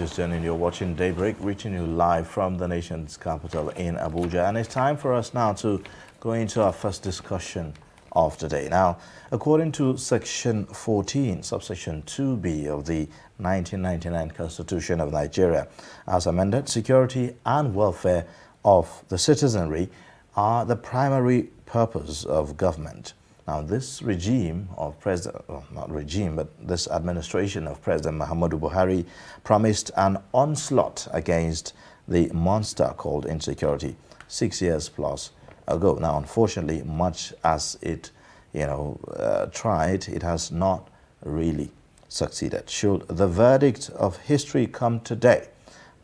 just joining, you're watching Daybreak, reaching you live from the nation's capital in Abuja. And it's time for us now to go into our first discussion of the day. Now, according to Section 14, subsection 2B of the 1999 Constitution of Nigeria, as amended, security and welfare of the citizenry are the primary purpose of government. Now, this regime of President, well, not regime, but this administration of President Muhammadu Buhari promised an onslaught against the monster called insecurity 6 years plus ago. Now, unfortunately, much as it, tried, it has not really succeeded. Should the verdict of history come today,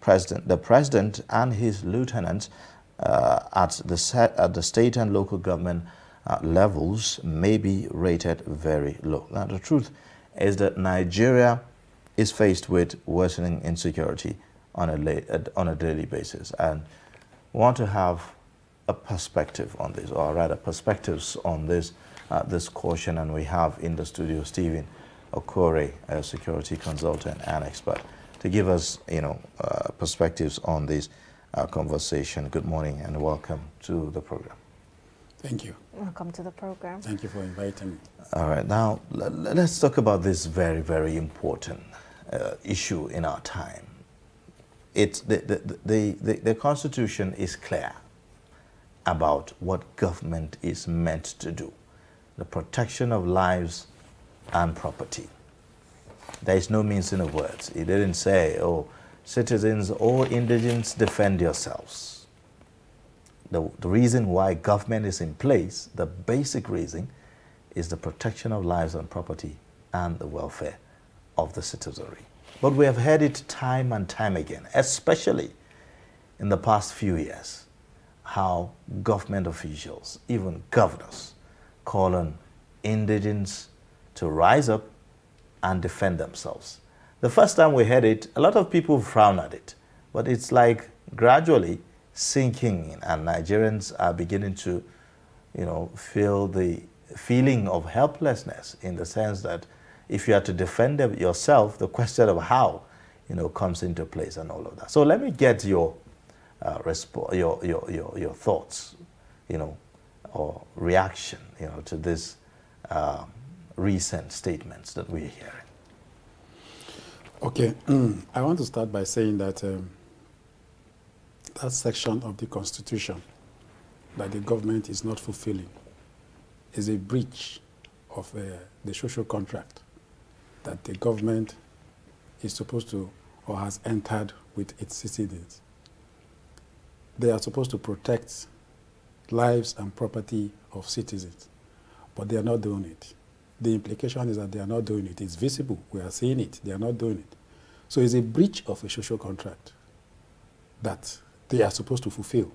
the president and his lieutenants at the state and local government levels may be rated very low. Now, the truth is that Nigeria is faced with worsening insecurity on a daily basis, and we want to have a perspective on this, or rather perspectives on this caution, and we have in the studio Stephen Okwori, a security consultant and expert, to give us perspectives on this conversation. Good morning and welcome to the program. Thank you. Welcome to the program. Thank you for inviting me. All right, now let's talk about this very, very important issue in our time. It's the Constitution is clear about what government is meant to do: the protection of lives and property. There is no mincing of words. It didn't say, "Oh, citizens or indigents, defend yourselves." The reason why government is in place, the basic reason, is the protection of lives and property and the welfare of the citizenry. But we have heard it time and time again, especially in the past few years, how government officials, even governors, call on indigents to rise up and defend themselves. The first time we heard it, a lot of people frown at it, but it's like gradually sinking in, and Nigerians are beginning to, feel the feeling of helplessness, in the sense that if you are to defend yourself, the question of how, comes into place and all of that. So let me get your your thoughts, or reaction, to this recent statements that we're hearing. Okay, I want to start by saying that that section of the Constitution that the government is not fulfilling is a breach of the social contract that the government is supposed to, or has entered with its citizens. They are supposed to protect lives and property of citizens, but they are not doing it. The implication is that they are not doing it. It's visible. We are seeing it. They are not doing it. So it's a breach of a social contract that they are supposed to fulfill,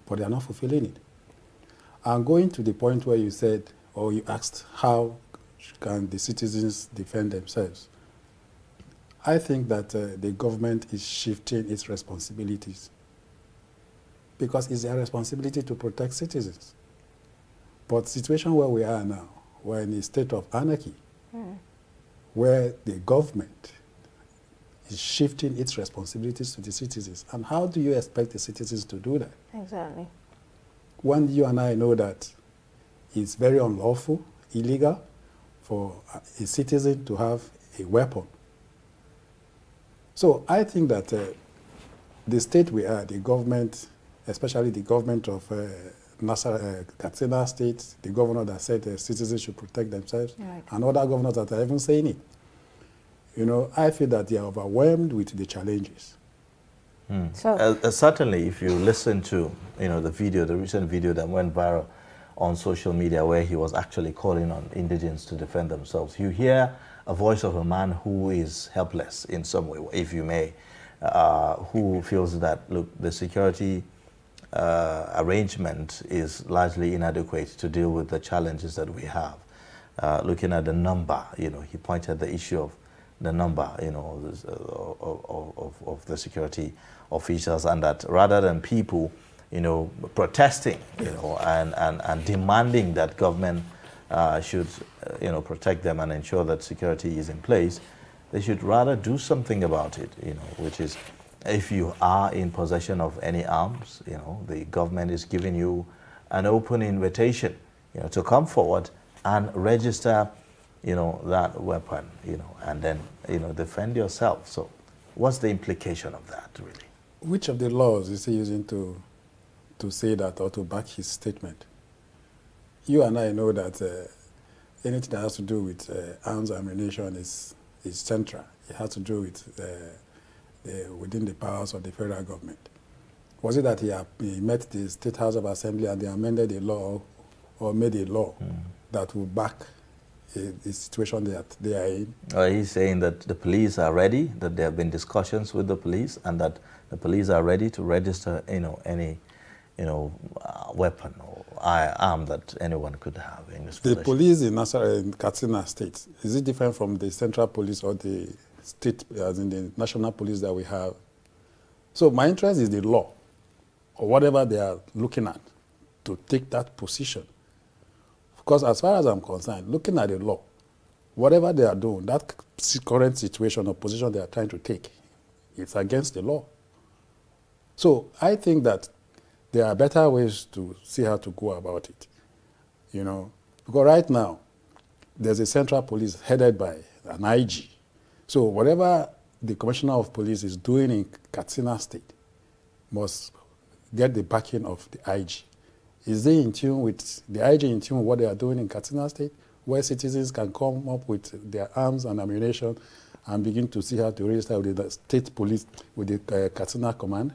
but they are not fulfilling it. And going to the point where you said, or you asked, how can the citizens defend themselves? I think that the government is shifting its responsibilities, because it's their responsibility to protect citizens. But the situation where we are now, we're in a state of anarchy, where the government is shifting its responsibilities to the citizens. And how do you expect the citizens to do that? Exactly. When you and I know that it's very unlawful, illegal, for a citizen to have a weapon. So I think that the state we are, the government, especially the government of Katsina State, the governor that said citizens should protect themselves, right, and other governors that are even saying it, I feel that they are overwhelmed with the challenges. So certainly, if you listen to, the recent video that went viral on social media, where he was actually calling on indigents to defend themselves, you hear a voice of a man who is helpless in some way, if you may, who feels that, look, the security arrangement is largely inadequate to deal with the challenges that we have. Looking at the number, he pointed the issue of the number, of the security officials, and that rather than people, protesting, and demanding that government should, protect them and ensure that security is in place, they should rather do something about it, which is if you are in possession of any arms, the government is giving you an open invitation, to come forward and register, that weapon, and then, defend yourself. So what's the implication of that, really? Which of the laws is he using to say that or to back his statement? You and I know that anything that has to do with arms ammunition is central. It has to do with within the powers of the federal government. Was it that he met the State House of Assembly and they amended a law or made a law that will back the situation that they are in? He's saying that the police are ready, that there have been discussions with the police, and that the police are ready to register, any, weapon or arm that anyone could have in this The police in Katsina State, is it different from the central police or the state, as in the national police that we have? So my interest is the law, or whatever they are looking at, to take that position. Because as far as I'm concerned, looking at the law, whatever they are doing, that current situation or position they are trying to take, it's against the law. So I think that there are better ways to see how to go about it, Because right now, there's a central police headed by an IG. So whatever the commissioner of police is doing in Katsina State must get the backing of the IG. Is they in tune with the IG, in tune with what they are doing in Katsina State, where citizens can come up with their arms and ammunition and begin to see how to register with the state police, with the Katsina command?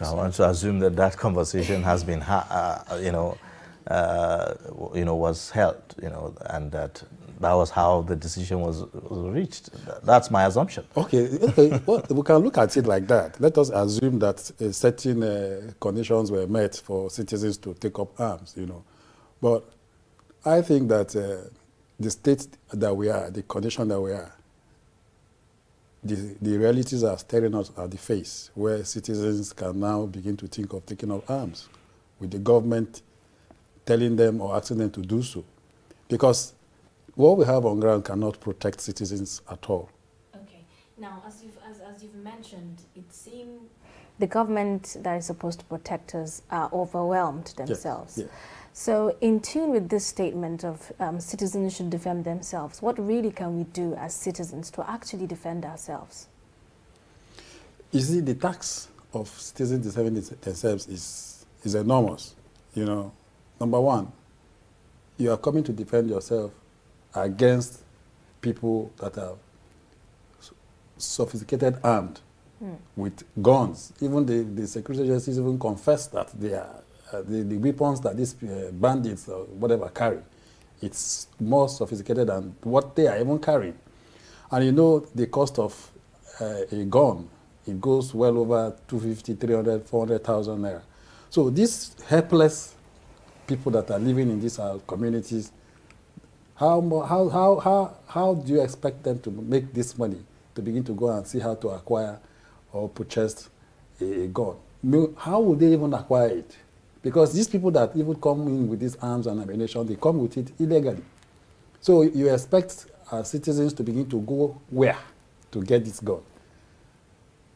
I want to assume that conversation has been, was held, and that was how the decision was reached. That's my assumption. Okay. Well, we can look at it like that. Let us assume that certain conditions were met for citizens to take up arms, But I think that the state that we are, the condition that we are, the realities are staring us at the face, where citizens can now begin to think of taking up arms, with the government telling them or asking them to do so. Because what we have on ground cannot protect citizens at all. Okay. Now, as you've mentioned, it seems the government that is supposed to protect us are overwhelmed themselves. Yes. Yes. So in tune with this statement of citizens should defend themselves, what really can we do as citizens to actually defend ourselves? You see, the tax of citizens defending themselves is enormous. Number one, you are coming to defend yourself against people that are sophisticated armed with guns. Even the security agencies even confess that they are the weapons that these bandits or whatever carry, it's more sophisticated than what they are even carrying. And the cost of a gun, it goes well over 250, 300, 400,000 naira. So these helpless people that are living in these communities, how do you expect them to make this money to begin to go and see how to acquire or purchase a gun? How would they even acquire it? Because these people that even come in with these arms and ammunition, they come with it illegally. So you expect citizens to begin to go where to get this gun?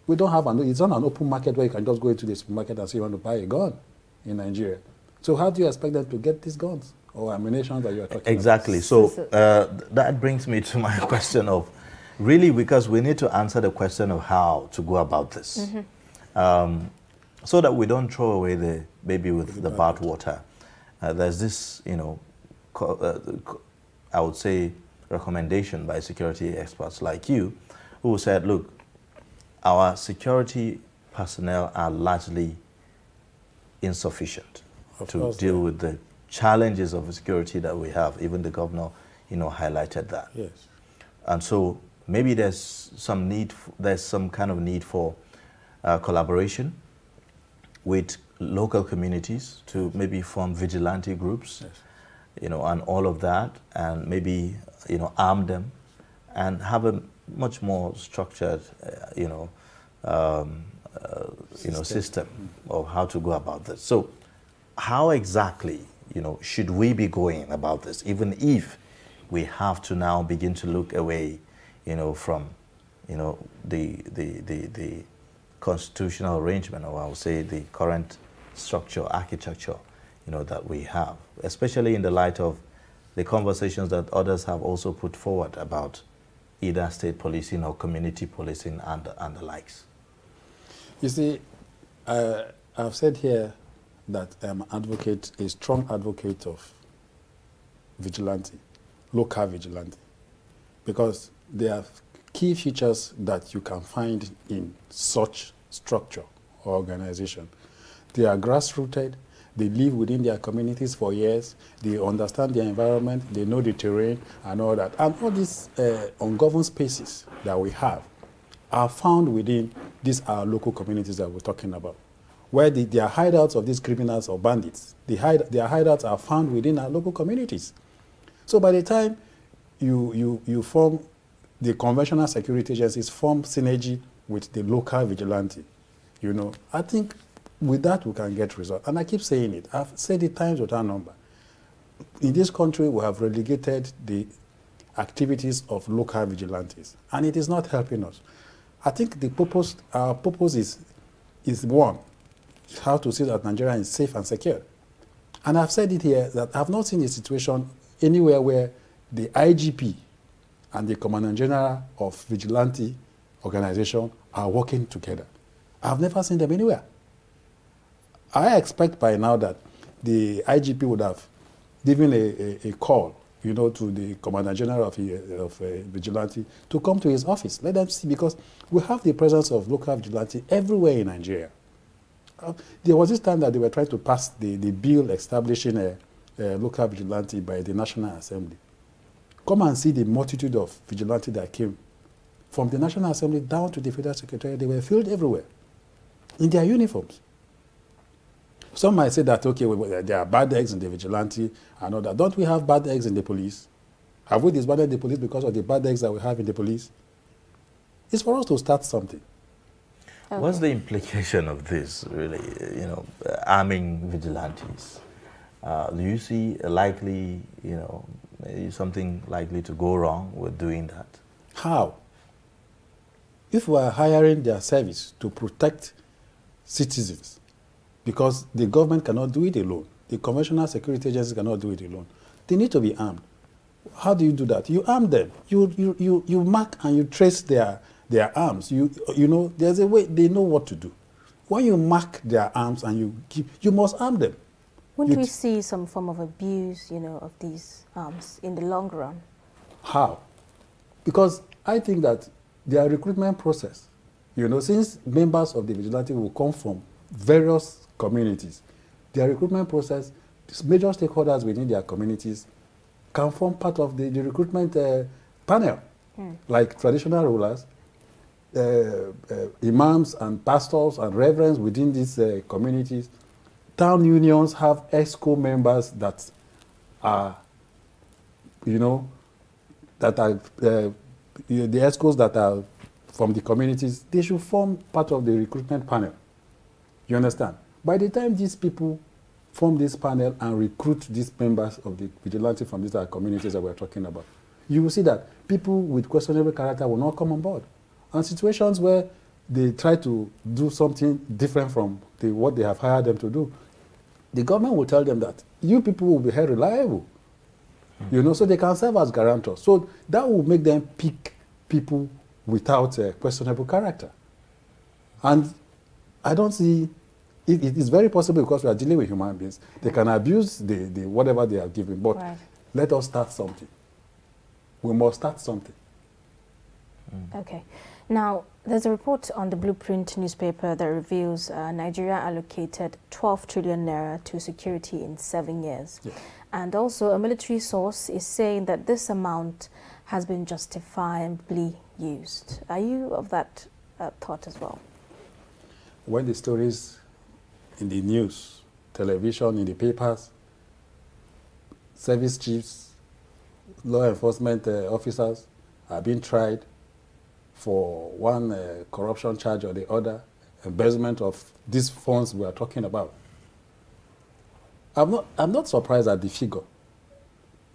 We don't have it's not an open market where you can just go into the supermarket and say you want to buy a gun in Nigeria. So how do you expect them to get these guns or ammunition that you are talking about? Exactly. So that brings me to my question of, really, because we need to answer the question of how to go about this. So that we don't throw away the baby with the bathwater. There's this, I would say, recommendation by security experts like you, who said, look, our security personnel are largely insufficient to deal with the challenges of security that we have. Even the governor, highlighted that. Yes. And so maybe there's some kind of need for collaboration with local communities to maybe form vigilante groups, yes, and all of that, and maybe, arm them and have a much more structured, system of how to go about this. So how exactly, should we be going about this, even if we have to now begin to look away, from, the constitutional arrangement, or I would say the current structure, architecture, that we have, especially in the light of the conversations that others have also put forward about either state policing or community policing and the likes? You see, I've said here that I'm a strong advocate of vigilante, local vigilante, because there are key features that you can find in such structure or organization. They are grassrooted, they live within their communities for years, they understand their environment, they know the terrain and all that. And all these ungoverned spaces that we have are found within these our local communities that we're talking about, where they are hideouts of these criminals or bandits. Their hideouts are found within our local communities. So by the time you form, the conventional security agencies form synergy with the local vigilante, I think with that we can get results. And I keep saying it. I've said it times without number. In this country, we have relegated the activities of local vigilantes, and it is not helping us. I think our purpose is one, how to see that Nigeria is safe and secure. And I've said it here that I've not seen a situation anywhere where the IGP and the Commandant General of Vigilante Organization are working together. I've never seen them anywhere. I expect by now that the IGP would have given a call, to the Commandant General of Vigilante to come to his office. Let them see, because we have the presence of local vigilante everywhere in Nigeria. There was this time that they were trying to pass the bill establishing a local vigilante by the National Assembly. Come and see the multitude of vigilante that came from the National Assembly down to the Federal Secretariat. They were filled everywhere in their uniforms. Some might say that, okay, there are bad eggs in the vigilante and all that. Don't we have bad eggs in the police? Have we disbanded the police because of the bad eggs that we have in the police? It's for us to start something. Okay. What's the implication of this, really, arming vigilantes? Do you see a likely, something likely to go wrong with doing that? How? If we are hiring their service to protect citizens, because the government cannot do it alone, the conventional security agencies cannot do it alone, they need to be armed. How do you do that? You arm them. You mark and you trace their arms. There's a way they know what to do. When you mark their arms and you must arm them. Wouldn't we see some form of abuse, of these arms in the long run? How? Because I think that their recruitment process, since members of the vigilante will come from various communities, their recruitment process, major stakeholders within their communities can form part of the recruitment panel, like traditional rulers, imams and pastors and reverends within these communities. Town unions have ESCO members that are, the ESCOs that are from the communities. They should form part of the recruitment panel. You understand? By the time these people form this panel and recruit these members of the vigilante from these communities that we're talking about, you will see that people with questionable character will not come on board. And situations where they try to do something different from what they have hired them to do, the government will tell them that you people will be held reliable, so they can serve as guarantors. So that will make them pick people without questionable character. And I don't see, it is very possible because we are dealing with human beings. They can abuse the whatever they are given, but let us start something. We must start something. Okay. Now, there's a report on the Blueprint newspaper that reveals Nigeria allocated 12 trillion naira to security in 7 years. Yeah. And also a military source is saying that this amount has been justifiably used. Are you of that thought as well? When the stories in the news, television, in the papers, service chiefs, law enforcement officers are being tried for one corruption charge or the other, embezzlement of these funds we are talking about. I'm not surprised at the figure.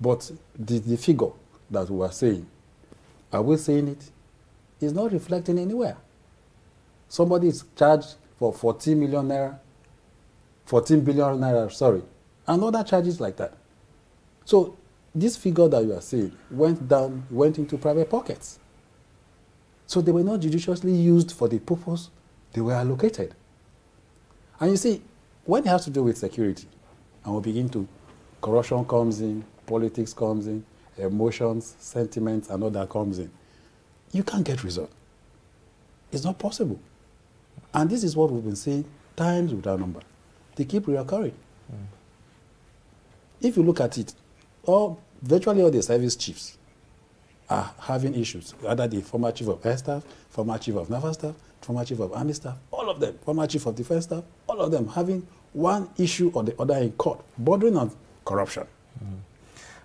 But the figure that we are saying, are we saying it? It's not reflecting anywhere. Somebody is charged for 14 billion naira, sorry, and other charges like that. So this figure that you are saying went into private pockets. So they were not judiciously used for the purpose they were allocated. And you see, when it has to do with security, and we begin to, corruption comes in, politics comes in, emotions, sentiments, and all that comes in, you can't get result. It's not possible. And this is what we've been saying times without number. They keep reoccurring. If you look at it, virtually all the service chiefs are having issues. Either the former chief of air staff, former chief of naval staff, former chief of army staff, all of them, former chief of defense staff, all of them having one issue or the other in court, bordering on corruption.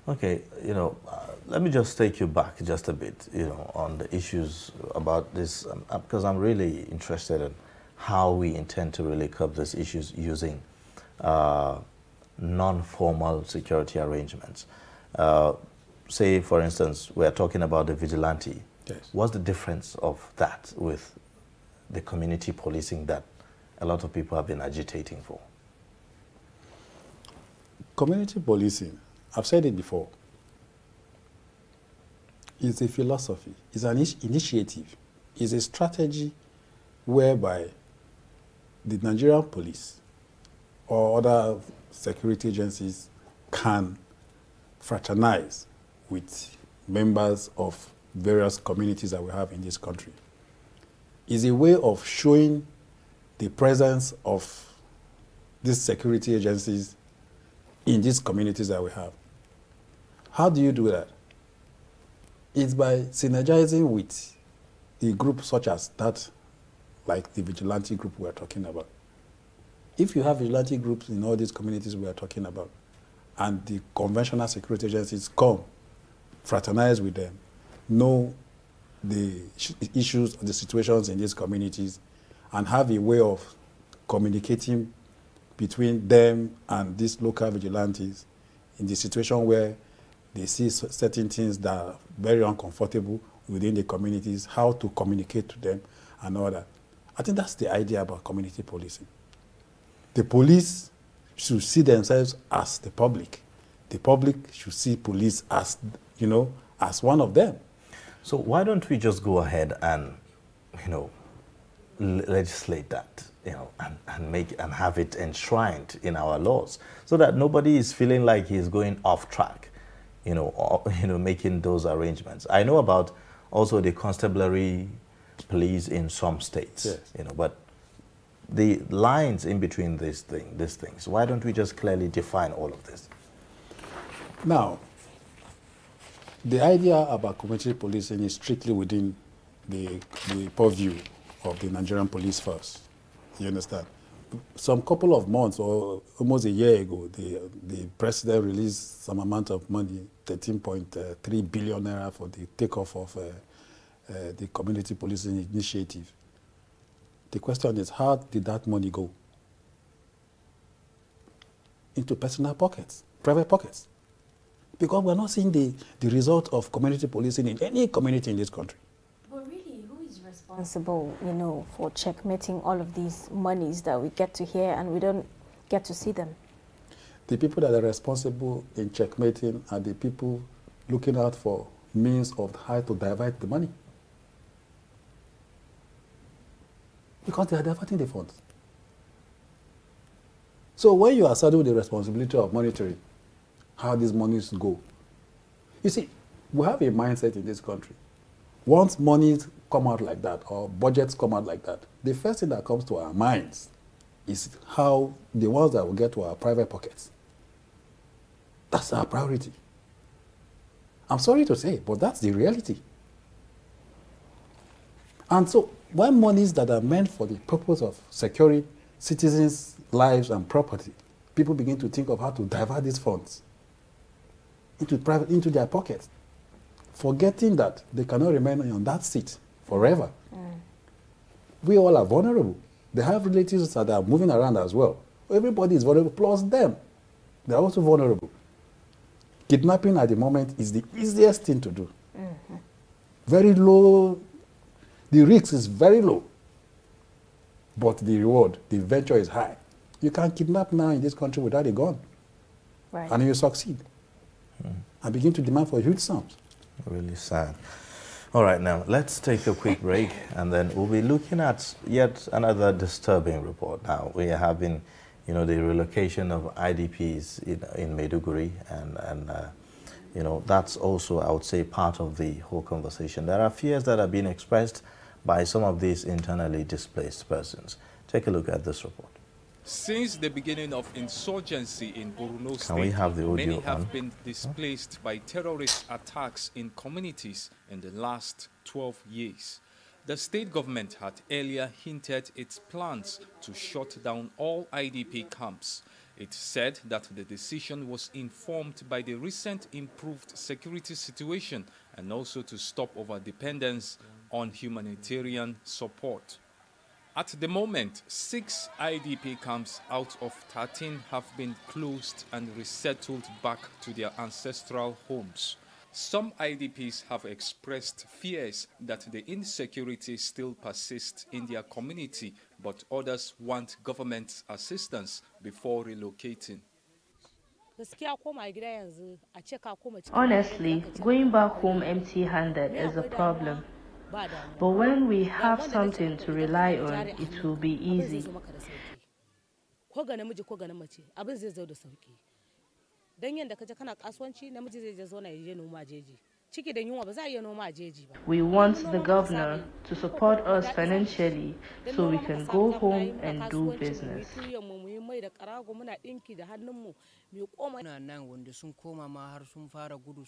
Okay, let me just take you back just a bit, on the issues about this, because I'm really interested in how we intend to really curb these issues using non-formal security arrangements. Say, for instance, we're talking about the vigilante. Yes. What's the difference of that with the community policing that a lot of people have been agitating for? Community policing, I've said it before, is a philosophy, is an initiative, is a strategy whereby the Nigerian police or other security agencies can fraternize with members of various communities that we have in this country. Is a way of showing the presence of these security agencies in these communities that we have. How do you do that? It's by synergizing with a group such as that, like the vigilante group we're talking about. If you have vigilante groups in all these communities we are talking about, and the conventional security agencies come, fraternize with them, know the issues, the situations in these communities, and have a way of communicating between them and these local vigilantes in the situation where they see certain things that are very uncomfortable within the communities, how to communicate to them and all that. I think that's the idea about community policing. The police should see themselves as the public. The public should see police as, as one of them. So why don't we just go ahead and, legislate that, and have it enshrined in our laws, so that nobody is feeling like he's going off track, making those arrangements. I know about also the constabulary police in some states, yes. But the lines in between these things, why don't we just clearly define all of this? Now, the idea about community policing is strictly within the purview of the Nigerian police force. You understand? Some couple of months or almost a year ago, the president released some amount of money, 13.3 billion naira for the takeoff of the community policing initiative. The question is, how did that money go? Into personal pockets, private pockets. Because we're not seeing the result of community policing in any community in this country. But really, who is responsible, for checkmating all of these monies that we get to hear and we don't get to see them? The people that are responsible in checkmating are the people looking out for means of how to divert the money. Because they are diverting the funds. So when you are saddled with the responsibility of monitoring how these monies go, you see, we have a mindset in this country. Once monies come out like that, or budgets come out like that, the first thing that comes to our minds is how the ones that will get to our private pockets. That's our priority. I'm sorry to say, but that's the reality. And so, when monies that are meant for the purpose of securing citizens' lives and property, people begin to think of how to divert these funds into their pockets, forgetting that they cannot remain on that seat forever. We all are vulnerable. They have relatives that are moving around as well. Everybody is vulnerable, plus them. They're also vulnerable. Kidnapping at the moment is the easiest thing to do. Very low, the risk is very low, but the reward, the venture is high. You can kidnap now in this country without a gun, Right. and you succeed, and begin to demand for huge sums. Really sad. All right, now let's take a quick break, and then we'll be looking at yet another disturbing report. Now we are having, the relocation of IDPs in Maduguri, and that's also, I would say, part of the whole conversation. There are fears that are being expressed by some of these internally displaced persons. Take a look at this report. Since the beginning of insurgency in Borno State, we have the audio many have on? been displaced by terrorist attacks in communities in the last 12 years. The state government had earlier hinted its plans to shut down all IDP camps. It said that the decision was informed by the recent improved security situation and also to stop over-dependence on humanitarian support. At the moment, 6 IDP camps out of 13 have been closed and resettled back to their ancestral homes. Some IDPs have expressed fears that the insecurity still persists in their community, but others want government assistance before relocating. Honestly, going back home empty-handed is a problem. But when we have something to rely on, it will be easy. We want the governor to support us financially so we can go home and do business.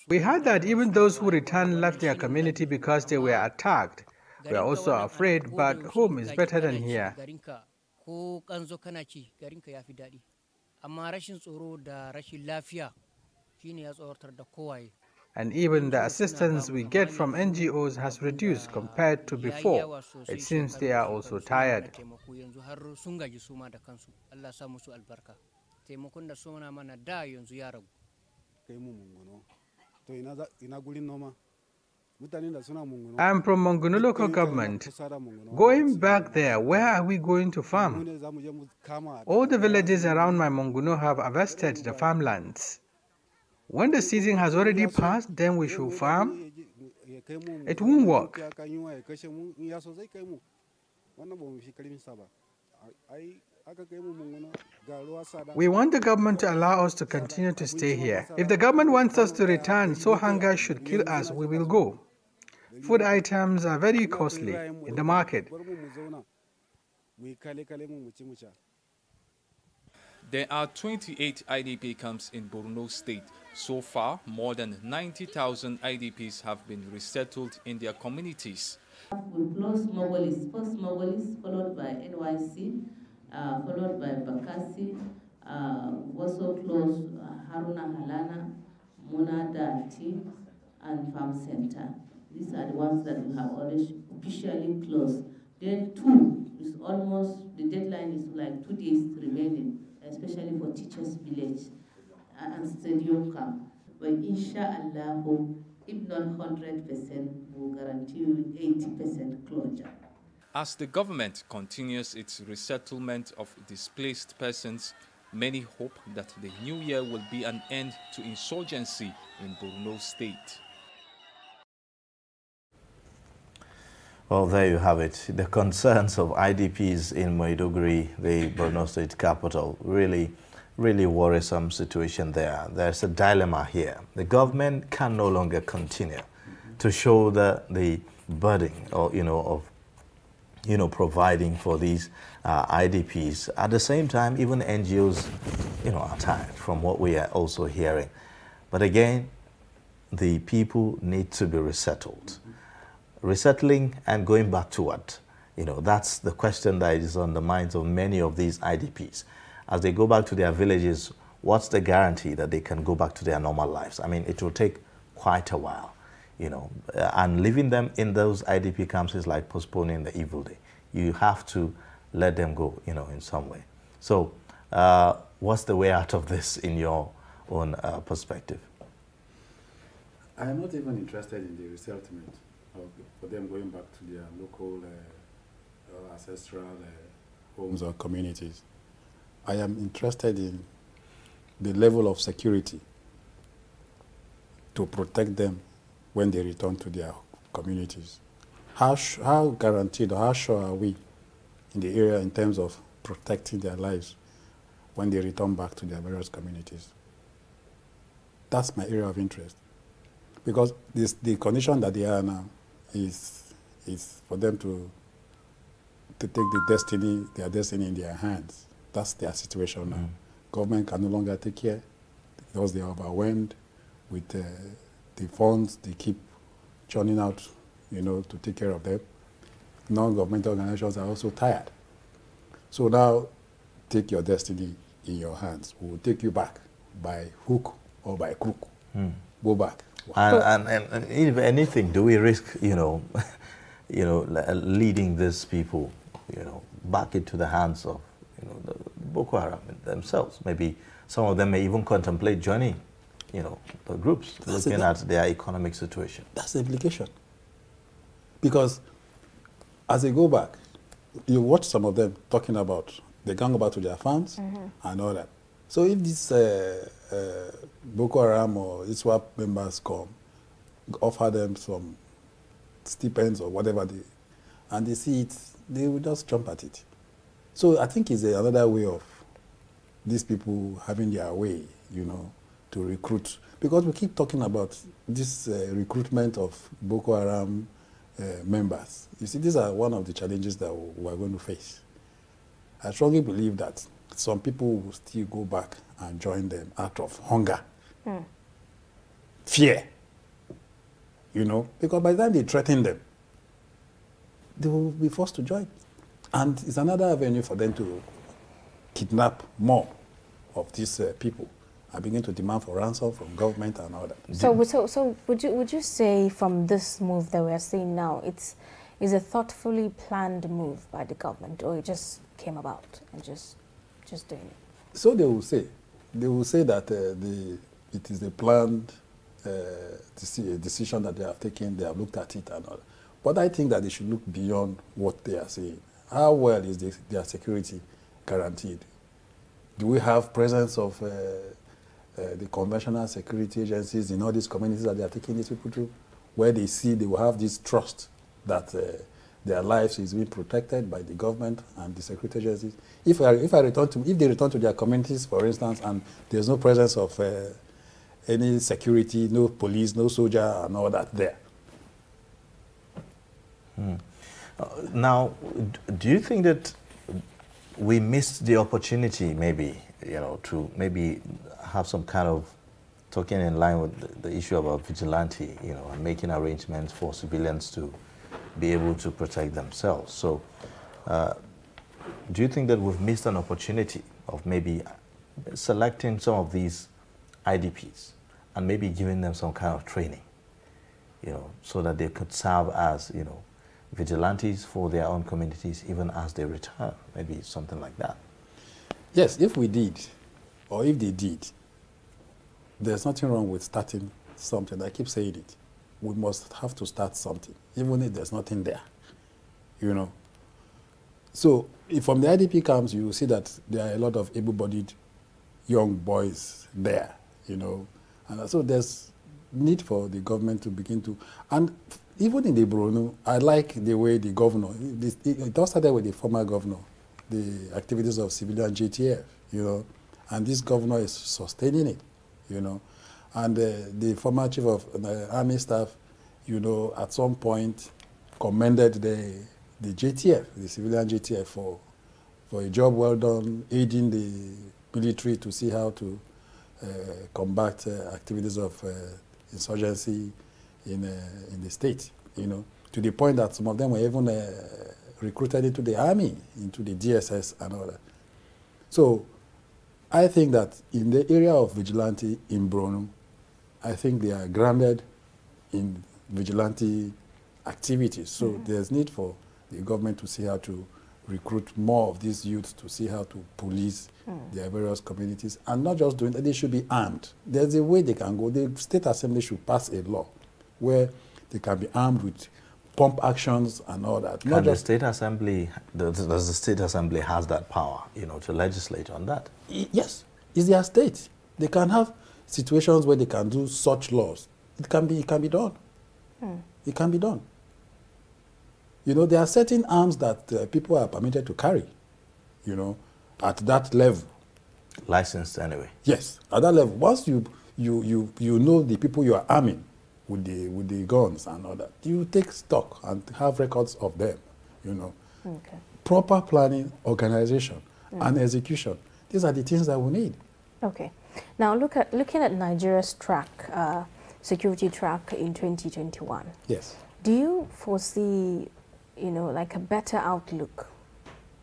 We heard that even those who returned left their community because they were attacked. We are also afraid, but home is better than here. And even the assistance we get from NGOs has reduced compared to before. It seems they are also tired. I'm from Monguno local government. Going back there, where are we going to farm? All the villages around my Monguno have harvested the farmlands. When the season has already passed, then we should farm? It won't work. We want the government to allow us to continue to stay here. If the government wants us to return, so hunger should kill us, we will go. Food items are very costly in the market. There are 28 IDP camps in Borno State. So far, more than 90,000 IDPs have been resettled in their communities. We close Mogolis, first Mogolis, followed by NYC, followed by Bakassi, also close Haruna Halana, Munada T, and Farm Center. These are the ones that we have already officially closed. Then 2 is almost, the deadline is like 2 days remaining, especially for Teachers Village and Stadium Camp. But inshallah, if not 100%, we'll guarantee you 80% closure. As the government continues its resettlement of displaced persons, many hope that the new year will be an end to insurgency in Borno State. Well, there you have it. The concerns of IDPs in Maduguri, the Borno State capital, really worrisome situation there. There's a dilemma here. The government can no longer continue to show the burden of providing for these IDPs. At the same time, even NGOs, are tired from what we are also hearing. But again, the people need to be resettled. Resettling and going back to what? That's the question that is on the minds of many of these IDPs. As they go back to their villages, what's the guarantee that they can go back to their normal lives? I mean, it will take quite a while, and leaving them in those IDP camps is like postponing the evil day. You have to let them go, in some way. So what's the way out of this in your own perspective? I am not even interested in the resettlement for them going back to their local ancestral homes or communities. I am interested in the level of security to protect them when they return to their communities. How guaranteed or how sure are we in the area in terms of protecting their lives when they return back to their various communities? That's my area of interest. Because the condition that they are now is for them to take their destiny in their hands. That's their situation now. Government can no longer take care because they are overwhelmed with the funds they keep churning out, to take care of them. Non-governmental organizations are also tired. So now, take your destiny in your hands. We will take you back by hook or by crook. Go back. And if anything, do we risk, leading these people, back into the hands of, the Boko Haram themselves? Maybe some of them may even contemplate joining, the groups, looking at their economic situation. That's the implication. Because as they go back, you watch some of them talking about they can go back to their farms and all that. So if these Boko Haram or ISWAP members come, offer them some stipends or whatever, and they see it, they will just jump at it. So I think it's another way of these people having their way, to recruit. Because we keep talking about this recruitment of Boko Haram members. You see, these are one of the challenges that we are going to face. I strongly believe that some people will still go back and join them out of hunger, fear, because by the time they threaten them, they will be forced to join. And it's another avenue for them to kidnap more of these people and begin to demand for ransom from government and all that. So would you say from this move that we are seeing now, it's a thoughtfully planned move by the government, or it just came about and just doing it? So they will say. They will say that it is a planned decision that they have taken, they have looked at it and all that. But I think that they should look beyond what they are saying. How well is their security guaranteed? Do we have presence of the conventional security agencies in all these communities that they are taking these people to, where they see they will have this trust that their lives is being protected by the government and the security agencies? If they return to their communities, for instance, and there's no presence of any security, no police, no soldier, and all that there. Now, do you think that we missed the opportunity, maybe, to maybe have some kind of talking in line with the issue about vigilante, and making arrangements for civilians to be able to protect themselves? So, do you think that we've missed an opportunity of maybe selecting some of these IDPs and maybe giving them some kind of training, so that they could serve as, vigilantes for their own communities even as they return, maybe something like that? Yes, if we did, or if they did, there's nothing wrong with starting something. I keep saying it. We must have to start something, even if there's nothing there, So from the IDP camps, you will see that there are a lot of able-bodied young boys there, And so there's need for the government to begin to, and even in the Borno, I like the way the governor, it all started with the former governor, the activities of civilian JTF, and this governor is sustaining it, And the former chief of the army staff, at some point commended the JTF, the civilian JTF, for a job well done, aiding the military to see how to combat activities of insurgency in the state, to the point that some of them were even recruited into the army, into the DSS and all that. So I think that in the area of vigilante in Borno, I think they are grounded in vigilante activities. So there's need for the government to see how to recruit more of these youths, to see how to police their various communities, and not just doing that, they should be armed. There's a way they can go. The State Assembly should pass a law where they can be armed with pump actions and all that. Can the State Assembly, does the State Assembly has that power, to legislate on that? Yes, it's their state. They can have situations where they can do such laws. It can be done. It can be done. There are certain arms that people are permitted to carry, at that level. Licensed anyway. Yes, at that level. Once you know the people you are arming with the guns and all that, you take stock and have records of them, Okay. Proper planning, organization, and execution. These are the things that we need. Okay. Now looking at Nigeria's track, security track in 2021. Yes. Do you foresee, like a better outlook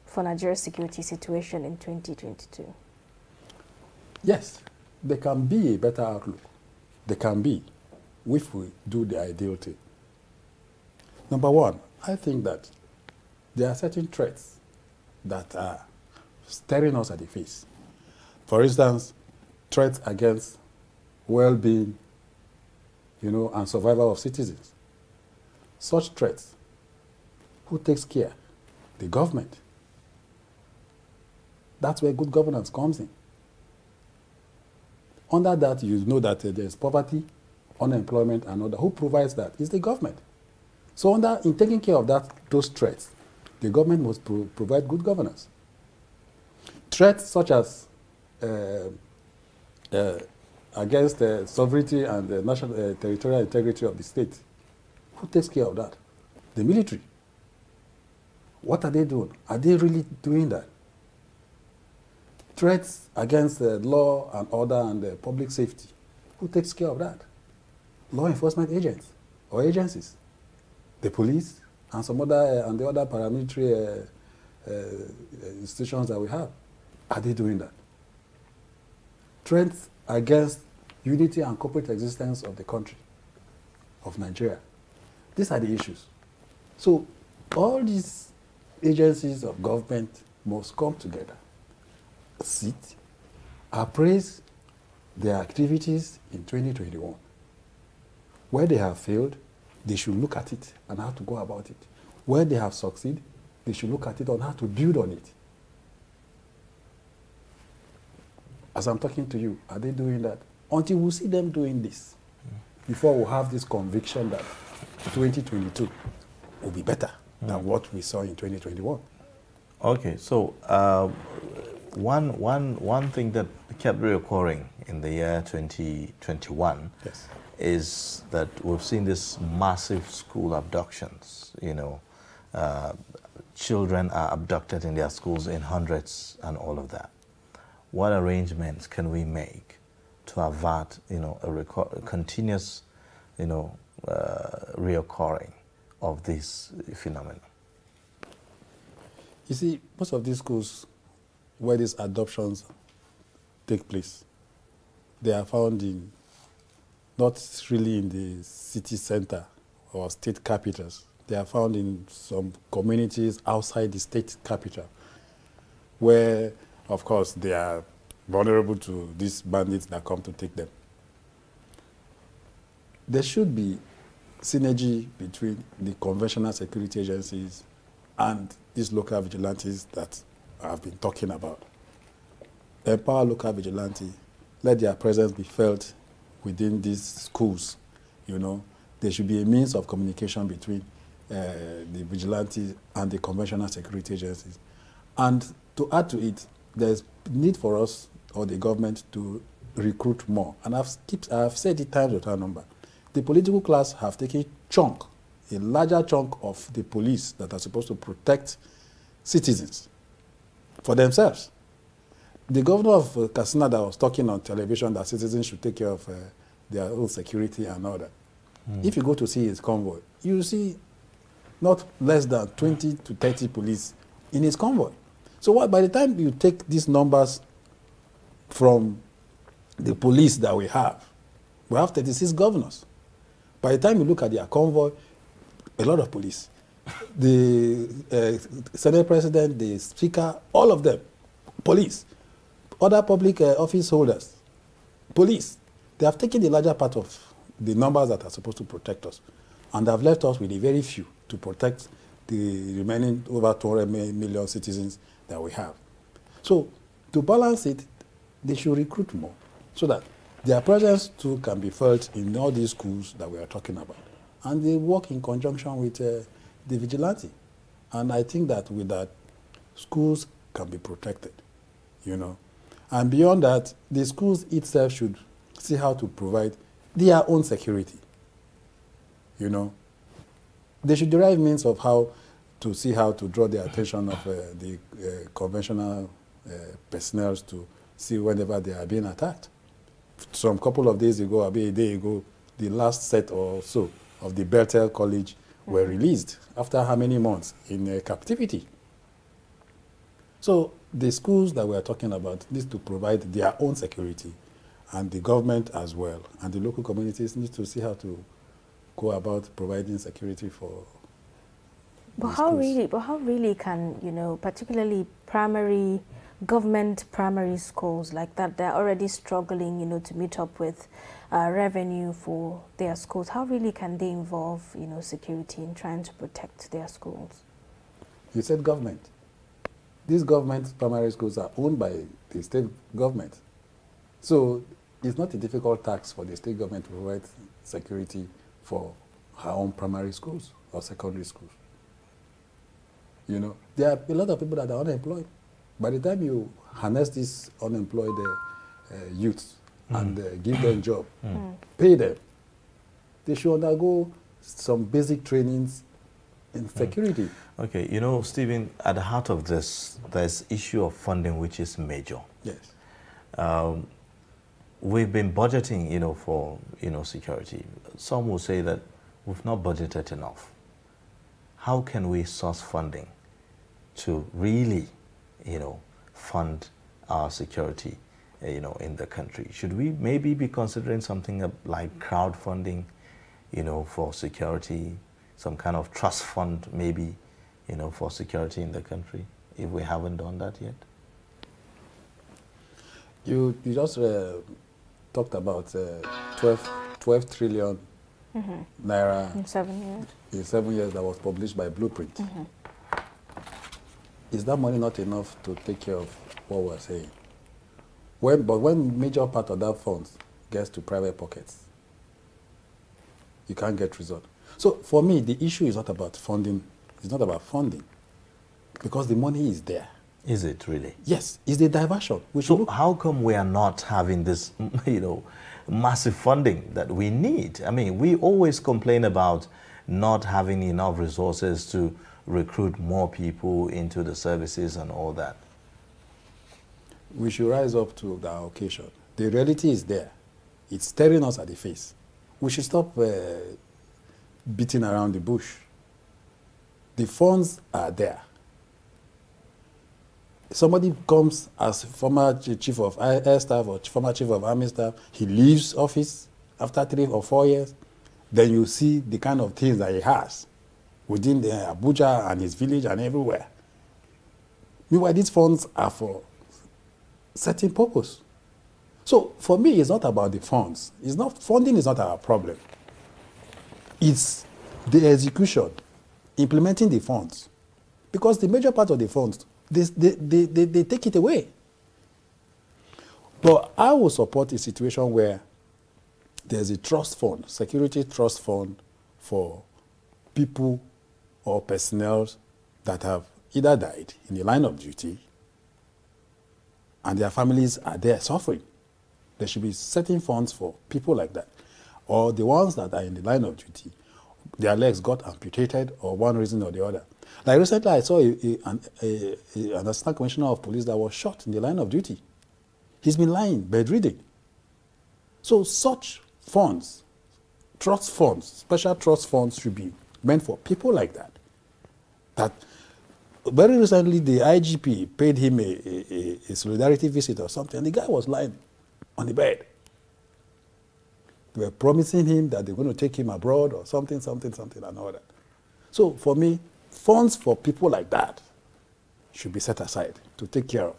for Nigeria's security situation in 2022? Yes, there can be a better outlook. There can be, if we do the ideal thing. Number one, I think that there are certain threats that are staring us at the face. For instance, threats against well-being, and survival of citizens. Such threats, who takes care? The government. That's where good governance comes in. Under that, that there's poverty, unemployment, and other. Who provides that? It's the government. So in taking care of those threats, the government must provide good governance. Threats such as against the sovereignty and the national territorial integrity of the state. Who takes care of that? The military. What are they doing? Are they really doing that? Threats against law and order and public safety. Who takes care of that? Law enforcement agents or agencies. The police and some other and the other paramilitary institutions that we have. Are they doing that? Threats against unity and corporate existence of the country, of Nigeria. These are the issues. So all these agencies of government must come together, sit, appraise their activities in 2021. Where they have failed, they should look at it and how to go about it. Where they have succeeded, they should look at it on how to build on it. As I'm talking to you, are they doing that? Until we see them doing this, before we have this conviction that 2022 will be better than what we saw in 2021. Okay, so one thing that kept reoccurring in the year 2021 yes. is that we've seen this massive school abductions. Children are abducted in their schools in hundreds and all of that. What arrangements can we make to avert, a continuous, reoccurring of this phenomenon? You see, most of these schools where these adoptions take place, they are found in, not really in the city center or state capitals. They are found in some communities outside the state capital, where, of course, they are vulnerable to these bandits that come to take them. There should be synergy between the conventional security agencies and these local vigilantes that I've been talking about. Empower local vigilante, let their presence be felt within these schools. There should be a means of communication between the vigilantes and the conventional security agencies. And to add to it, there's need for us or the government to recruit more. And I've said it times without number. The political class have taken a larger chunk of the police that are supposed to protect citizens for themselves. The governor of Katsina that was talking on television that citizens should take care of their own security and all that. If you go to see his convoy, you see not less than 20 to 30 police in his convoy. So by the time you take these numbers from the police that we have 36 governors. By the time you look at their convoy, a lot of police. The Senate President, the Speaker, all of them, police. other public office holders, police. They have taken the larger part of the numbers that are supposed to protect us, and have left us with a very few to protect the remaining over 200 million citizens that we have. So to balance it, they should recruit more so that their presence too can be felt in all these schools that we are talking about. And they work in conjunction with the vigilante. And I think that with that, schools can be protected, you know. And beyond that, the schools itself should see how to provide their own security, you know. They should derive means of how to see how to draw the attention of the conventional personnel to see whenever they are being attacked. Some couple of days ago, maybe a day ago, the last set or so of the Bethel College were released after how many months in captivity. So the schools that we are talking about need to provide their own security, and the government as well, and the local communities need to see how to go about providing security for But how really can, you know, particularly government primary schools like that, they're already struggling, you know, to meet up with revenue for their schools. How really can they involve, you know, security in trying to protect their schools? You said government. These government primary schools are owned by the state government. So it's not a difficult task for the state government to provide security for her own primary schools or secondary schools. You know, there are a lot of people that are unemployed. By the time you harness these unemployed youths and give them a job, pay them, they should undergo some basic trainings in security. Okay, you know, Stephen, at the heart of this, there's issue of funding, which is major. Yes. We've been budgeting, you know, for, you know, security. Some will say that we've not budgeted enough. How can we source funding to really, you know, fund our security, you know, in the country? Should we maybe be considering something like crowdfunding, you know, for security, some kind of trust fund maybe, you know, for security in the country, if we haven't done that yet? You just talked about 12 trillion naira In 7 years. in 7 years that was published by Blueprint. Is that money not enough to take care of what we're saying? But when major part of that funds gets to private pockets, you can't get result. So for me, the issue is not about funding. It's not about funding, because the money is there. Is it really? Yes, it's the diversion. So how come we are not having this, you know, massive funding that we need? I mean, we always complain about not having enough resources to recruit more people into the services and all that. We should rise up to the occasion. The reality is there. It's staring us at the face. We should stop beating around the bush. The funds are there. Somebody comes as former chief of air staff or former chief of army staff, he leaves office after 3 or 4 years, then you see the kind of things that he has within the Abuja and his village and everywhere. Meanwhile, these funds are for certain purpose. So for me, it's not about the funds. Funding is not our problem. It's the execution, implementing the funds. Because the major part of the funds, they take it away. But I will support a situation where there's a trust fund, security trust fund for people or personnel that have either died in the line of duty and their families are there suffering. There should be certain funds for people like that. Or the ones that are in the line of duty, their legs got amputated or one reason or the other. Like recently I saw an assistant commissioner of police that was shot in the line of duty. He's been lying, bedridden. So such funds, trust funds, special trust funds should be meant for people like that. That very recently the IGP paid him a solidarity visit or something, and the guy was lying on the bed. They were promising him that they're going to take him abroad or something, and all that. So for me, funds for people like that should be set aside to take care of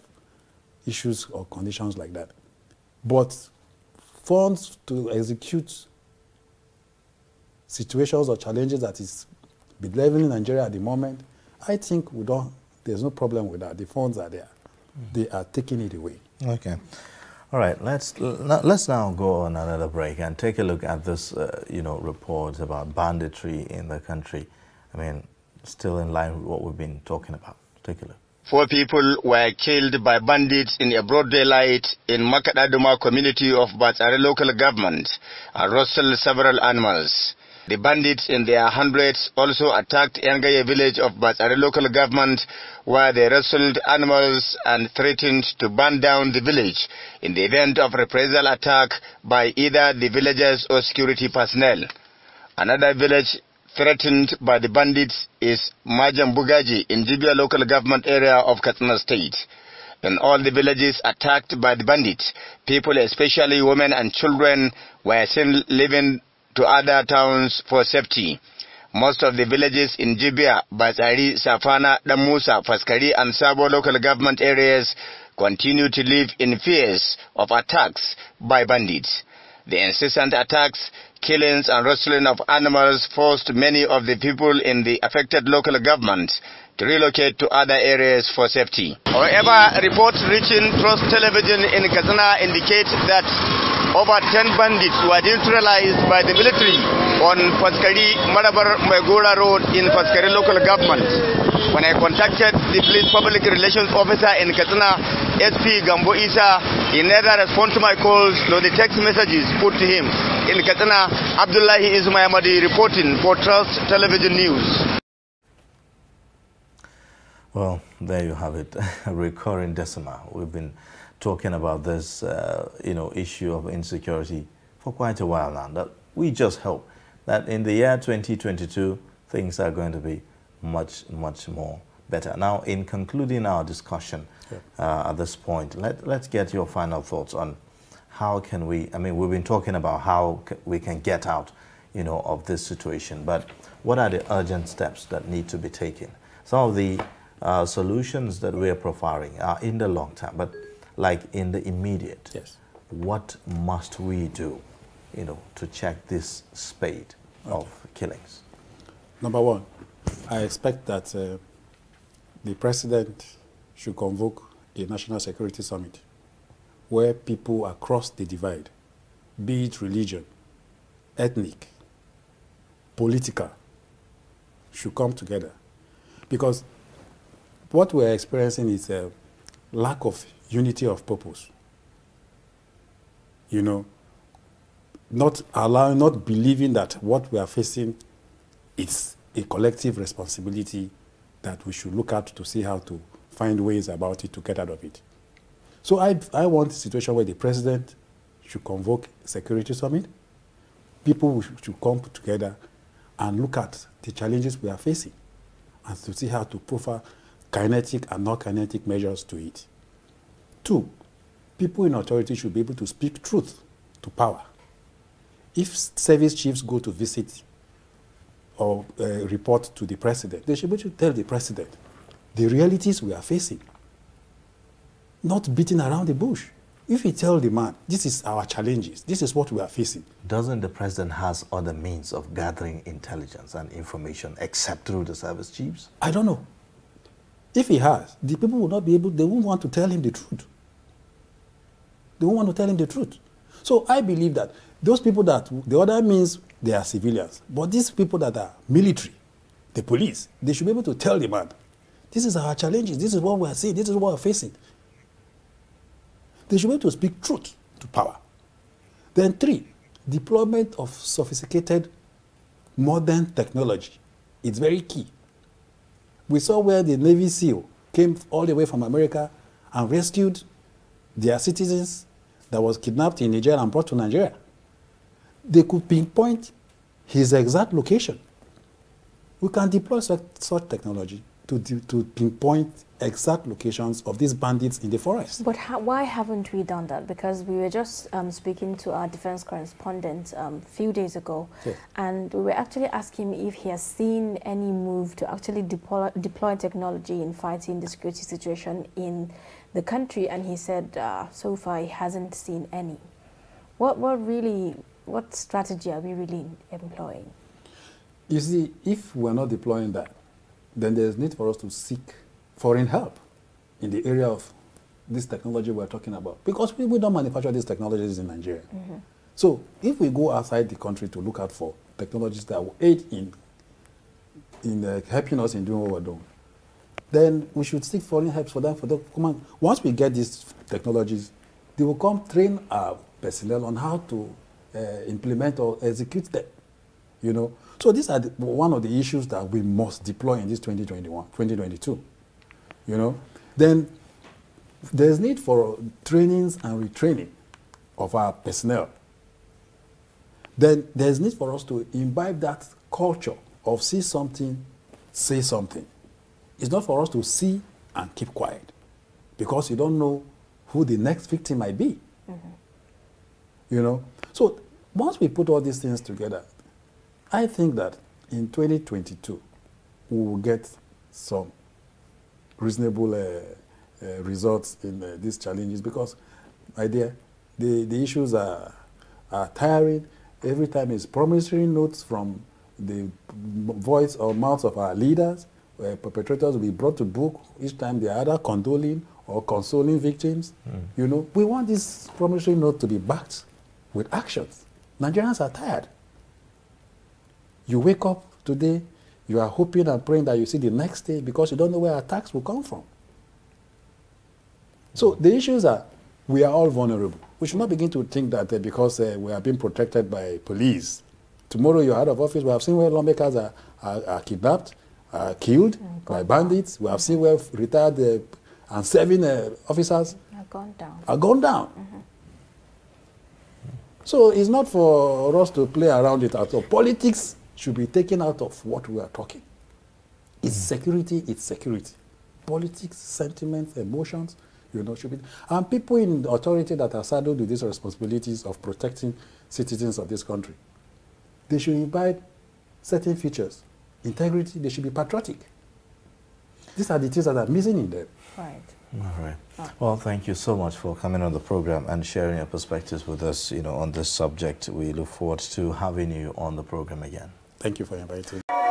issues or conditions like that. But funds to execute situations or challenges that is bedeviling Nigeria at the moment, I think there's no problem with that. The funds are there. They are taking it away. Okay. All right, let's now go on another break and take a look at this, report about banditry in the country. I mean, still in line with what we've been talking about. Take a look. 4 people were killed by bandits in a broad daylight in Makadaduma community of Batsare local government and rustled several animals. The bandits in their hundreds also attacked Yangaye village of Batsare local government, where they rustled animals and threatened to burn down the village in the event of reprisal attack by either the villagers or security personnel. Another village threatened by the bandits is Majambugaji in Jibia local government area of Katsina State. In all the villages attacked by the bandits, people, especially women and children, were seen leaving to other towns for safety. Most of the villages in Jibia, Batsari, Safana, Damusa, Faskari and Sabo local government areas continue to live in fears of attacks by bandits. The incessant attacks, killings and rustling of animals forced many of the people in the affected local government to relocate to other areas for safety. However, reports reaching Trust Television in Katsina indicate that over 10 bandits were neutralized by the military on Faskari Marabar Megura Road in Faskari local government. When I contacted the police public relations officer in Katsina, SP Gambo Isa, he neither responded to my calls nor the text messages put to him. In Katsina, Abdullahi Ismayamadi reporting for Trust Television News. Well, there you have it, a recurring decimal. We've been talking about this, issue of insecurity for quite a while now. That we just hope that in the year 2022, things are going to be much, much more better. Now, in concluding our discussion at this point, let's get your final thoughts on how can we, we've been talking about how we can get out, of this situation, but what are the urgent steps that need to be taken? Some of the solutions that we are profiling are in the long term, but like in the immediate, what must we do, to check this spate of killings? Number one, I expect that the president should convoke a national security summit where people across the divide, be it religion, ethnic, political, should come together. Because what we're experiencing is a lack of unity of purpose. Not believing that what we are facing is a collective responsibility that we should look at to see how to find ways about it to get out of it. So I want a situation where the president should convoke a security summit. People should come together and look at the challenges we are facing and to see how to profile kinetic and non-kinetic measures to it. 2, people in authority should be able to speak truth to power. If service chiefs go to visit or report to the president, they should be able to tell the president the realities we are facing, not beating around the bush. If you tell the man, this is our challenges, this is what we are facing. Doesn't the president has other means of gathering intelligence and information except through the service chiefs? I don't know. If he has, the people will not be able, they won't want to tell him the truth. They won't want to tell him the truth. So I believe that those people that, the other means they are civilians, but these people that are military, the police, they should be able to tell the man, this is our challenges, this is what we are seeing, this is what we are facing. They should be able to speak truth to power. Then 3, deployment of sophisticated modern technology. It's very key. We saw where the Navy SEAL came all the way from America and rescued their citizens that was kidnapped in Nigeria and brought to Nigeria. They could pinpoint his exact location. We can deploy such technology to pinpoint exact locations of these bandits in the forest. But why haven't we done that? Because we were just speaking to our defense correspondent a few days ago, and we were actually asking him if he has seen any move to actually deploy technology in fighting the security situation in the country, and he said so far he hasn't seen any. What strategy are we really employing? You see, if we're not deploying that, then there's need for us to seek foreign help in the area of this technology we're talking about. Because we don't manufacture these technologies in Nigeria. Mm-hmm. So if we go outside the country to look out for technologies that will aid in helping us in doing what we're doing, then we should seek foreign help for them. Once we get these technologies, they will come train our personnel on how to implement or execute them. You know, so these are one of the issues that we must deploy in this 2022. You know, then there's need for trainings and retraining of our personnel. Then there's need for us to imbibe that culture of see something, say something. It's not for us to see and keep quiet, because you don't know who the next victim might be. Mm-hmm. You know, so once we put all these things together, I think that in 2022 we will get some reasonable results in these challenges, because, my dear, the issues are tiring. Every time it's promissory notes from the voice or mouths of our leaders, where perpetrators will be brought to book. Each time they are either condoling or consoling victims. You know, we want this promissory note to be backed with actions. Nigerians are tired. You wake up today, you are hoping and praying that you see the next day, because you don't know where attacks will come from. So the issues are, we are all vulnerable. We should not begin to think that because we are being protected by police, tomorrow you're out of office. We have seen where lawmakers are kidnapped, killed by bandits. We have seen where retired and serving officers are gone down. Mm-hmm. So it's not for us to play around it at all. Politics should be taken out of what we are talking. It's security, it's security. Politics, sentiments, emotions, you know, should be. And people in authority that are saddled with these responsibilities of protecting citizens of this country, they should imbibe certain features. Integrity, they should be patriotic. These are the things that are missing in them. Right. All right. Well, thank you so much for coming on the program and sharing your perspectives with us, you know, on this subject. We look forward to having you on the program again. Thank you for inviting me.